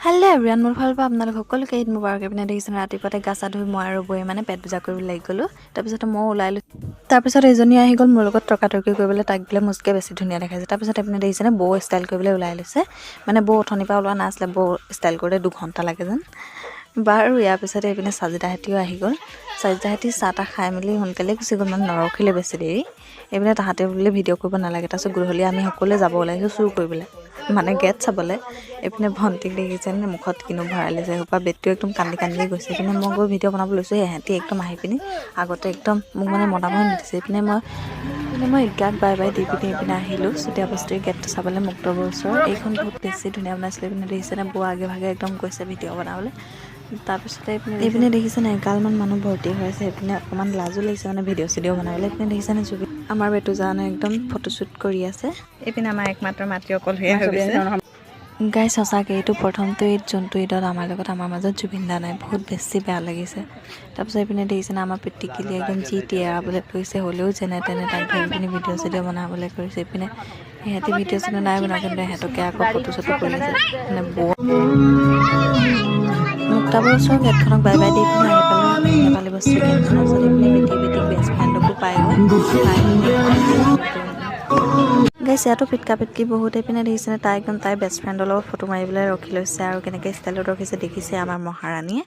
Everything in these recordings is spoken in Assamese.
হেল্ল' এভৰিৱান, মোৰ ফালৰ পৰা আপোনালোক সকলোকে ঈদ মুবাৰক। এইপিনে দেখিছেনে ৰাতিপুৱাতে গা চা ধুই মই আৰু বৌয়ে মানে পেট পূজা কৰিবলৈ লাগি গ'লোঁ। তাৰপিছতে মই ওলাই লৈছোঁ। তাৰপিছত এজনী আহি গ'ল মোৰ লগত তৰ্কাতৰ্কি কৰিবলৈ, তাক বোলে মোতকৈ বেছি ধুনীয়া দেখাইছে। তাৰপিছত এইপিনে দেখিছেনে বৌ ষ্টাইল কৰিবলৈ ওলাই লৈছে। মানে বৌ অথনিৰ পৰা ওলোৱা নাছিলে, বৌ ষ্টাইল কৰোঁতে 2 ঘণ্টা লাগে যেন। বাৰু ইয়াৰ পিছতে এইপিনে চাজিদাহঁতিও আহি গ'ল। চাজিদাহঁতি চাহ তাহ খাই মেলি সোনকালে গুচি গ'ল, মানে নৰখিলে বেছি দেৰি। এইপিনে তাহাঁতে বোলে ভিডিঅ' কৰিব নালাগে। তাৰপিছত গধূলি আমি সকলোৱে যাব ওলাইছোঁ চুৰ কৰিবলৈ, মানে গেট চাবলৈ। এইপিনে ভণ্টিক দেখিছেনে মুখত কিনো ভৰাই লৈছে, সেইপৰা বেটটো একদম কান্দি কান্দি গৈছে। এইপিনে মই গৈ ভিডিঅ' বনাব লৈছোঁ, সিহঁতি একদম আহি পিনি আগতে একদম মোক মানে মতামত নিদিছে। এইপিনে মই ঈদগাহক বাই বাই দি পিনি এইপিনে আহিলোঁ চুতীয়া বস্তিৰ গেটটো চাবলৈ, মুক্তবৰ ওচৰৰ। এইখন বহুত বেছি ধুনীয়া বনাইছিলে। এইপিনে দেখিছেনে বৌ আগে ভাগে একদম গৈছে ভিডিঅ' বনাবলৈ। তাৰপিছতে এইপিনে দেখিছেনে এগালমান মানুহ ভৰ্তি হৈ আছে। এইপিনে অকণমান লাজো লাগিছে মানে ভিডিঅ' চিডিঅ' বনাবলৈ। এইপিনে দেখিছেনে জুবি আমাৰ বেটুজানে একদম ফটোশ্বুট কৰি আছে। এইপিনে আমাৰ একমাত্ৰ মাতৃ অকলশৰীয়া হৈ গৈছে। গাইছ সঁচাকৈ এইটো প্ৰথমটো ঈদ যোনটো ঈদত আমাৰ লগত আমাৰ মাজত জুবিন দা নাই, বহুত বেছি বেয়া লাগিছে। তাৰপিছত এইপিনে দেখিছেনে আমাৰ পিটিকিলি একদম যি টিয়েৰাবলৈ কৰিছে, হ'লেও যেনে তেনে তাক ধৰি পিনি ভিডিঅ' চিডিঅ' বনাবলৈ কৰিছে। এইপিনে সিহঁতি ভিডিঅ' চিডিঅ' নাই বনোৱা, কিন্তু সিহঁতকে আকৌ ফটো চটো কৰি আছে। মানে বৌ মুক্তাবৰ ওচৰৰ গেটখনক বাই বাই দি পিনি আহি পালে নেপালী বস্তিৰ গেটখনৰ ওচৰত। এইপিনে বেটিক বেষ্ট ফ্ৰেণ্ডকো পাই গ'ল, পাই পিনি গাইছে ইয়াতো পিটকা পিটকি বহুত। এইপিনে দেখিছেনে তাই একদম তাইৰ বেষ্ট ফ্ৰেণ্ডৰ লগত ফটো মাৰিবলৈ ৰখি লৈছে, আৰু কেনেকৈ ষ্টাইলত ৰখিছে দেখিছে আমাৰ মহাৰাণীয়ে।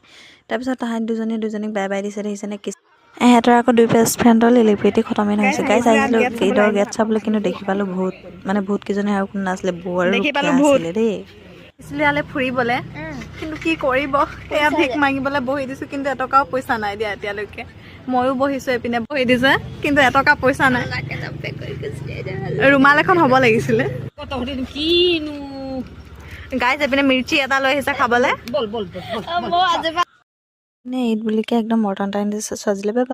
তাৰপিছত তাহাঁত দুজনীক বাই বাই দিছে। দেখিছেনে কি এহঁতৰ আকৌ 2 বেষ্ট ফ্ৰেণ্ডৰ লিলিপ্ৰীতি খতমে নহৈছে। গাইছ আহিছিলোঁ ঈদৰ গেট চাবলৈ, কিন্তু দেখি পালোঁ ভূত কেইজনী আৰু কোনো নাছিলে, বৌ আৰু ৰূপা আছিলে দেই। ইয়ালৈ ফুৰিবলৈ, কিন্তু কি কৰিব, এয়া ভিক মাগিবলৈ বহি দিছোঁ, কিন্তু এটকাও পইচা নাই দিয়া এতিয়ালৈকে। ময়ো বহিছোঁ, এইপিনে বহি দিছে, কিন্তু এটকা পইচা নাই। ৰুমাল এখন হ'ব লাগিছিলে। গাইছ এইপিনে মিৰ্চি এটা লৈ আহিছে খাবলৈ। ঈদ বুলিকে একদম মৰ্টন টাইম দিছে ছোৱালীলৈ।